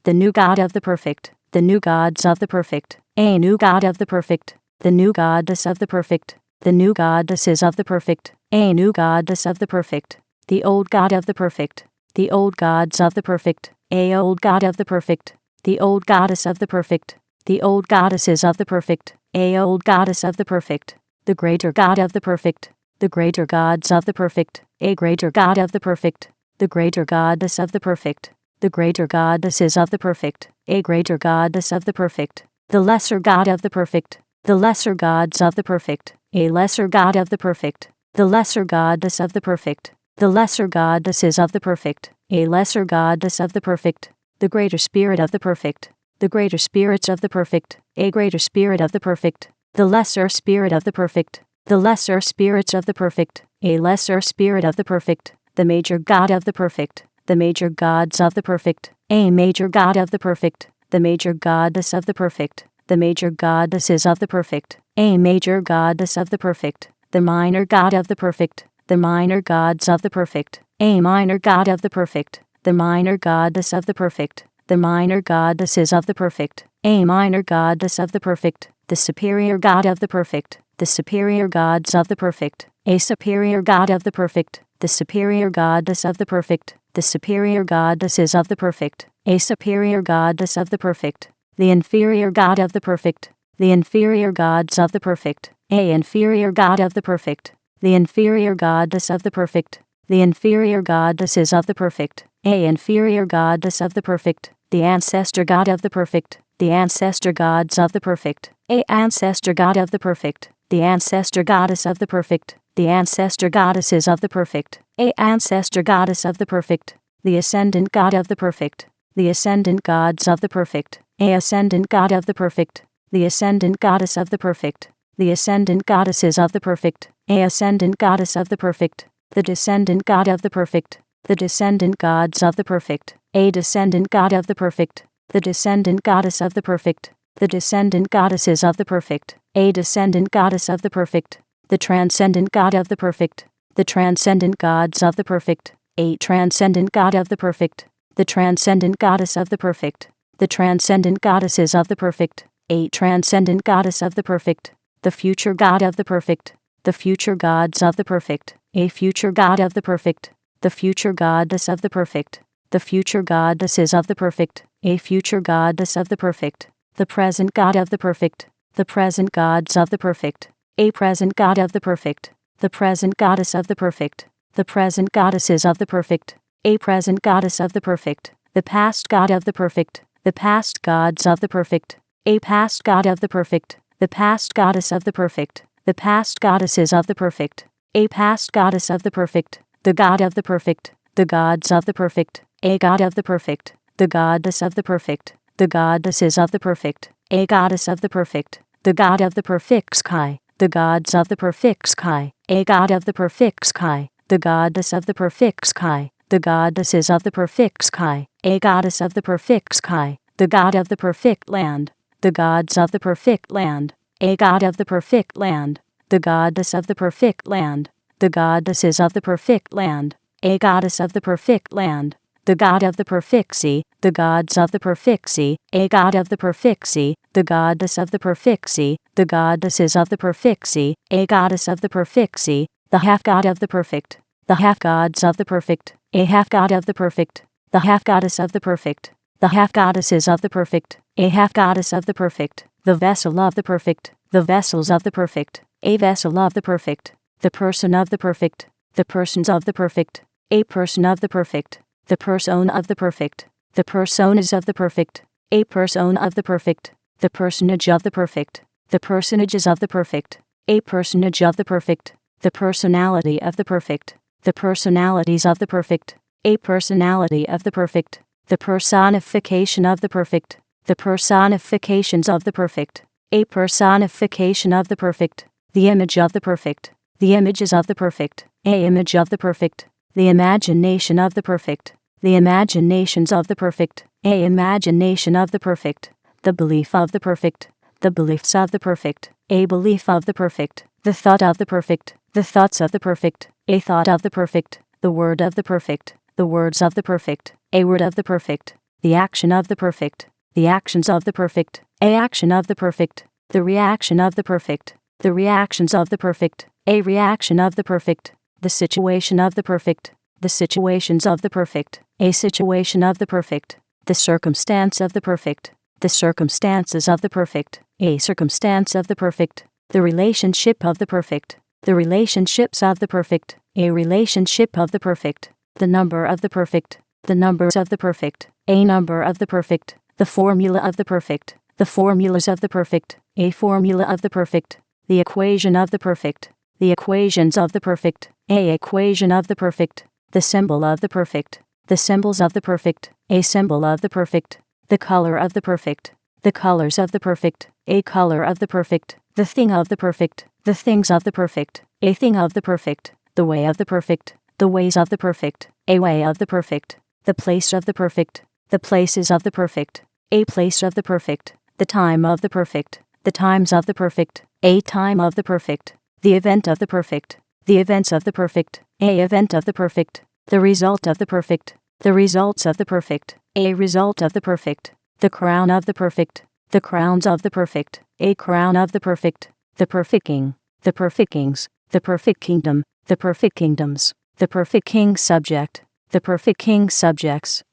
the new God of the perfect, the new gods of the perfect, a new God of the perfect, the new goddess of the perfect, the new goddesses of the perfect, a new goddess of the perfect, the old God of the perfect, the old gods of the perfect, a old God of the perfect, the old goddess of the perfect, the old goddesses of the perfect, a old goddess of the perfect, the greater God of the perfect, the greater gods of the perfect, a greater God of the perfect, the greater goddess of the perfect, the greater goddesses of the perfect, a greater goddess of the perfect, the lesser God of the perfect, the lesser gods of the perfect, a lesser God of the perfect, the lesser goddess of the perfect, the lesser goddesses of the perfect, a lesser goddess of the perfect, the greater spirit of the perfect, the greater spirits of the perfect, a greater spirit of the perfect, the lesser spirit of the perfect, the lesser spirits of the perfect, a lesser spirit of the perfect, the major God of the perfect, the major gods of the perfect, a major God of the perfect, the major goddess of the perfect, the major goddesses of the perfect, a major goddess of the perfect, the minor God of the perfect, the minor gods of the perfect, a minor God of the perfect, the minor goddess of the perfect, the minor goddesses of the perfect, a minor goddess of the perfect, the superior God of the perfect, the superior gods of the perfect, a superior God of the perfect, the superior goddess of the perfect, the superior goddesses of the perfect, a superior goddess of the perfect, the inferior God of the perfect, the inferior gods of the perfect, a inferior God of the perfect, the inferior goddess of the perfect, the inferior goddesses of the perfect, a inferior goddess of the perfect, the ancestor God of the perfect, the ancestor gods of the perfect, a ancestor God of the perfect, the ancestor goddess of the perfect, the ancestor goddesses of the perfect, a ancestor goddess of the perfect, the ascendant God of the perfect, the ascendant gods of the perfect, a ascendant God of the perfect, the ascendant goddess of the perfect, the ascendant goddesses of the perfect, a ascendant goddess of the perfect, the descendant God of the perfect, the descendant gods of the perfect, a descendant God of the perfect, the descendant goddess of the perfect, the descendant goddesses of the perfect, a descendant goddess of the perfect, the transcendent God of the perfect, the transcendent gods of the perfect, a transcendent God of the perfect, the transcendent goddess of the perfect, the transcendent goddesses of the perfect, a transcendent goddess of the perfect, the future God of the perfect, the future gods of the perfect, a future God of the perfect, the future goddess of the perfect, the future goddesses of the perfect, a future goddess of the perfect, the present God of the perfect, the present gods of the perfect, a present God of the perfect, the present goddess of the perfect, the present goddesses of the perfect, a present goddess of the perfect, the past God of the perfect, the past gods of the perfect, a past God of the perfect, the past goddess of the perfect, the past goddesses of the perfect, a past goddess of the perfect, the God of the perfect, the gods of the perfect, a God of the perfect, the goddess of the perfect, the goddesses of the perfect, a goddess of the perfect, the God of the perfect sky, the gods of the perfect sky, a God of the perfect sky, the goddess of the perfect sky, the goddesses of the perfect sky, a goddess of the perfect sky, the God of the perfect land, the gods of the perfect land, a God of the perfect land, the goddess of the perfect land, the goddesses of the perfect land, a goddess of the perfect land, the God of the perfect sea, the gods of the perfect sea, a God of the perfect sea, the goddess of the perfect sea, the goddesses of the perfect sea, a goddess of the perfect sea, the half God of the perfect, the half gods of the perfect, a half God of the perfect, the half goddess of the perfect, the half goddesses of the perfect, a half goddess of the perfect, the vessel of the perfect, the vessels of the perfect, a vessel of the perfect, the person of the perfect, the persons of the perfect, a person of the perfect, the person of the perfect, the personas of the perfect, a person of the perfect, the personage of the perfect, the personages of the perfect, a personage of the perfect, the personality of the perfect, the personalities of the perfect, a personality of the perfect, the personification of the perfect, the personifications of the perfect, a personification of the perfect, the image of the perfect, the images of the perfect, a image of the perfect, the imagination of the perfect, the imaginations of the perfect, a imagination of the perfect, the belief of the perfect, the beliefs of the perfect, a belief of the perfect, the thought of the perfect, the thoughts of the perfect, a thought of the perfect, the word of the perfect, the words of the perfect, a word of the perfect, the action of the perfect, the actions of the perfect, a action of the perfect, the reaction of the perfect, the reactions of the perfect, a reaction of the perfect, the situation of the perfect, the situations of the perfect, a situation of the perfect, the circumstance of the perfect, the circumstances of the perfect, a circumstance of the perfect, the relationship of the perfect, the relationships of the perfect, a relationship of the perfect, the number of the perfect, the numbers of the perfect, a number of the perfect, the formula of the perfect, the formulas of the perfect, a formula of the perfect, the equation of the perfect, the equations of the perfect, a equation of the perfect, the symbol of the perfect, the symbols of the perfect, a symbol of the perfect, the color of the perfect, the colors of the perfect, a color of the perfect, the thing of the perfect, the things of the perfect, a thing of the perfect, the way of the perfect, the ways of the perfect, a way of the perfect, the place of the perfect, the places of the perfect, a place of the perfect, the time of the perfect, the times of the perfect, a time of the perfect, the event of the perfect, the events of the perfect, a event of the perfect, the result of the perfect, the results of the perfect, a result of the perfect, the crown of the perfect, the crowns of the perfect, a crown of the perfect, the perfect king, the perfect kings, the perfect kingdom, the perfect kingdoms, the perfect king's subject, the perfect king's subjects,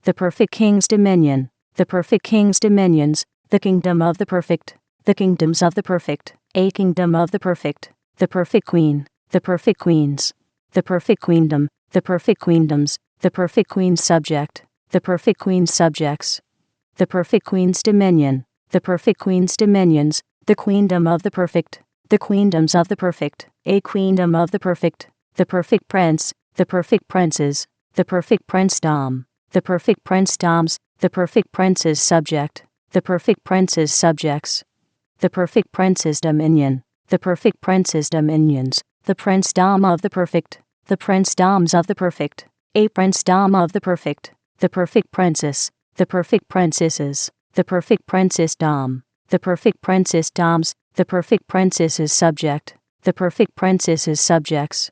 the perfect king's dominion, the perfect king's dominions, the kingdom of the perfect, the kingdoms of the perfect, a kingdom of the perfect, the perfect queen, the perfect queens, the perfect queendom, the perfect queendoms, the perfect queen's subject, the perfect queen's subjects, the perfect queen's dominion, the perfect queen's dominions, the queendom of the perfect, the queendoms of the perfect, a queendom of the perfect, the perfect prince, the perfect princes, the perfect princedom, the perfect princedoms, the perfect prince's subject, the perfect prince's subjects, the perfect prince's dominion, the perfect prince's dominions, the princedom of the perfect, the princedoms of the perfect, a princedom of the perfect, the perfect princess, the perfect princesses, the perfect princessdom, the perfect princessdoms, the perfect princess's subject, the perfect princess's subjects,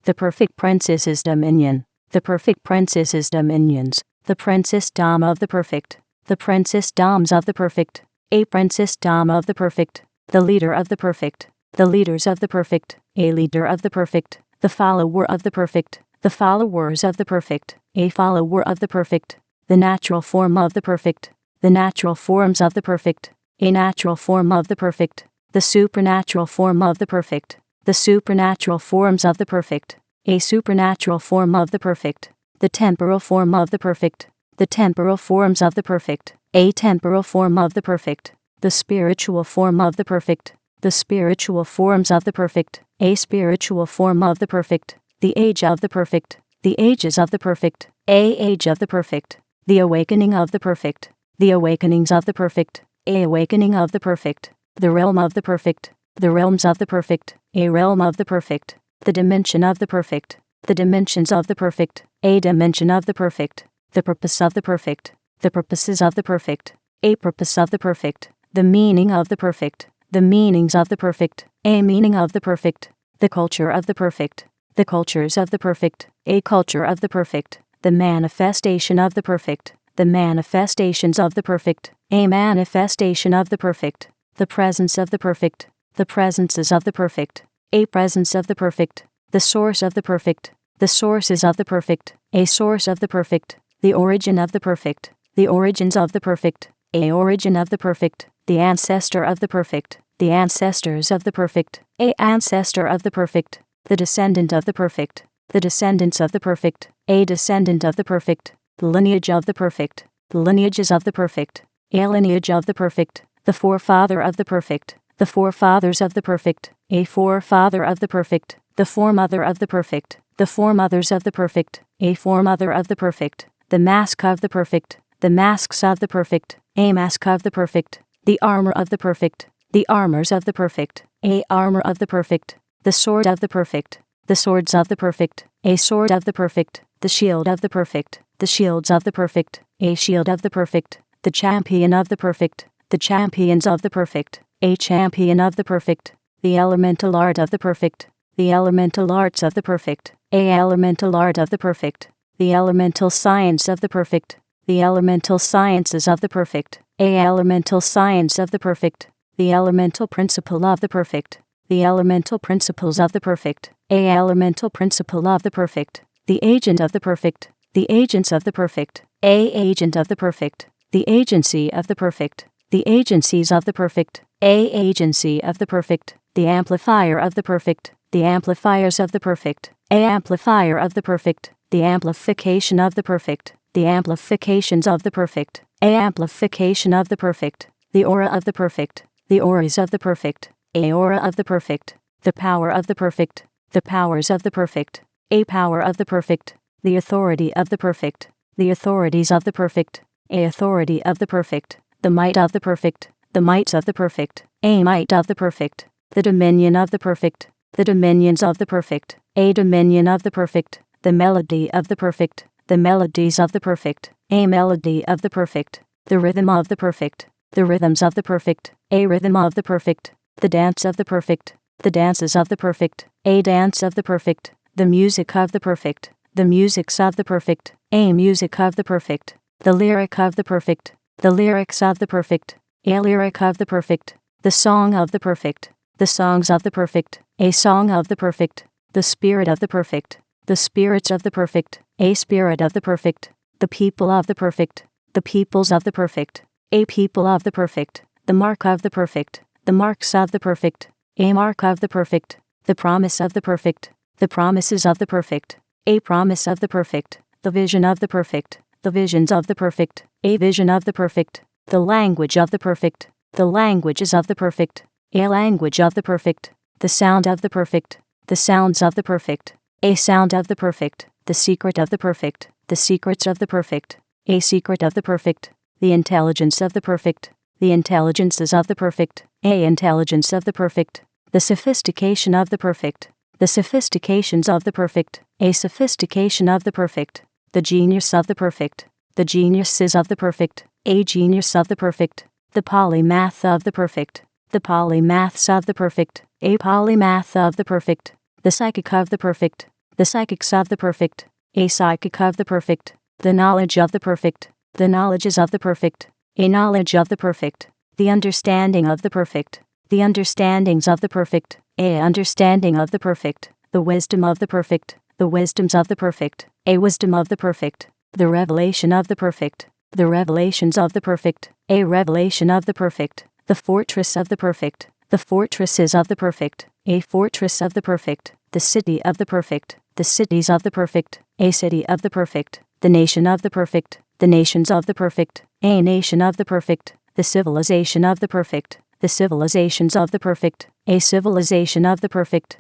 the perfect princess's dominion, the perfect princess's dominions, the princessdom of the perfect, the princessdoms of the perfect, a princessdom of the perfect, the leader of the perfect, the leaders of the perfect, a leader of the perfect, the follower of the perfect, the followers of the perfect, a follower of the perfect, the natural form of the perfect, the natural forms of the perfect, a natural form of the perfect, the supernatural form of the perfect, the supernatural forms of the perfect, a supernatural form of the perfect, the temporal form of the perfect, the temporal forms of the perfect, a temporal form of the perfect, the spiritual form of the perfect, the spiritual forms of the perfect, a spiritual form of the perfect, the age of the perfect, the ages of the perfect, a age of the perfect, the awakening of the perfect, the awakenings of the perfect, a awakening of the perfect, the realm of the perfect, the realms of the perfect, a realm of the perfect, the dimension of the perfect, the dimensions of the perfect, a dimension of the perfect, the purpose of the perfect, the purposes of the perfect, a purpose of the perfect, the meaning of the perfect, the meanings of the perfect, a meaning of the perfect, the culture of the perfect, the cultures of the perfect, a culture of the perfect, the manifestation of the perfect, the manifestations of the perfect, a manifestation of the perfect, the presence of the perfect, the presences of the perfect, a presence of the perfect, the source of the perfect, the sources of the perfect, a source of the perfect, the origin of the perfect, the origins of the perfect, a origin of the perfect, the ancestor of the perfect, the ancestors of the perfect, a ancestor of the perfect, the descendant of the perfect, the descendants of the perfect, a descendant of the perfect, the lineage of the perfect, the lineages of the perfect, a lineage of the perfect, the forefather of the perfect, the forefathers of the perfect, a forefather of the perfect, the foremother of the perfect, the foremothers of the perfect, a foremother of the perfect, the mask of the perfect, the masks of the perfect, a mask of the perfect, the armor of the perfect, the armors of the perfect, a armor of the perfect, the sword of the perfect, the swords of the perfect, a sword of the perfect, the shield of the perfect, the shields of the perfect, a shield of the perfect, the champion of the perfect, the champions of the perfect, a champion of the perfect, the elemental art of the perfect, the elemental arts of the perfect, a elemental art of the perfect, the elemental science of the perfect, The elemental sciences of the perfect. A elemental science of the perfect. The elemental principle of the perfect. The elemental principles of the perfect. A elemental principle of the perfect. The agent of the perfect. The agents of the perfect. A agent of the perfect. The agency of the perfect. The agencies of the perfect. A agency of the perfect. The amplifier of the perfect. The amplifiers of the perfect. A amplifier of the perfect. The amplification of the perfect. The amplifications of the perfect. A amplification of the perfect. The aura of the perfect. The auras of the perfect. A aura of the perfect. The power of the perfect. The powers of the perfect. A power of the perfect. The authority of the perfect. The authorities of the perfect. A authority of the perfect. The might of the perfect. The mights of the perfect. A might of the perfect. The dominion of the perfect. The dominions of the perfect. A dominion of the perfect. The melody of the perfect. The melodies of the perfect. A melody of the perfect. The rhythm of the perfect. The rhythms of the perfect. A rhythm of the perfect. The dance of the perfect. The dances of the perfect. A dance of the perfect. The music of the perfect. The musics of the perfect. A music of the perfect. The lyric of the perfect. The lyrics of the perfect. A lyric of the perfect. The song of the perfect. The songs of the perfect. A song of the perfect. The spirit of the perfect. The spirits of the perfect. A spirit of the perfect. The people of the perfect. The peoples of the perfect. A people of the perfect. The mark of the perfect. The marks of the perfect. A mark of the perfect. The promise of the perfect. The promises of the perfect. A promise of the perfect. The vision of the perfect. The visions of the perfect. A vision of the perfect. The language of the perfect. The languages of the perfect. A language of the perfect. The sound of the perfect. The sounds of the perfect. A sound of the perfect. The secret of the perfect. The secrets of the perfect. A secret of the perfect. The intelligence of the perfect. The intelligences of the perfect. A intelligence of the perfect. The sophistication of the perfect. The sophistications of the perfect. A sophistication of the perfect. The genius of the perfect. The geniuses of the perfect. A genius of the perfect. The polymath of the perfect. The polymaths of the perfect. A polymath of the perfect. The psychic of the perfect. The psychics of the perfect. A psychic of the perfect. The knowledge of the perfect. The knowledges of the perfect. A knowledge of the perfect. The understanding of the perfect. The understandings of the perfect. A understanding of the perfect. The wisdom of the perfect. The wisdoms of the perfect. A wisdom of the perfect. The revelation of the perfect. The revelations of the perfect. A revelation of the perfect. The fortress of the perfect. The fortresses of the perfect. A fortress of the perfect. The city of the perfect. The cities of the perfect. A city of the perfect. The nation of the perfect. The nations of the perfect. A nation of the perfect. The civilization of the perfect. The civilizations of the perfect. A civilization of the perfect.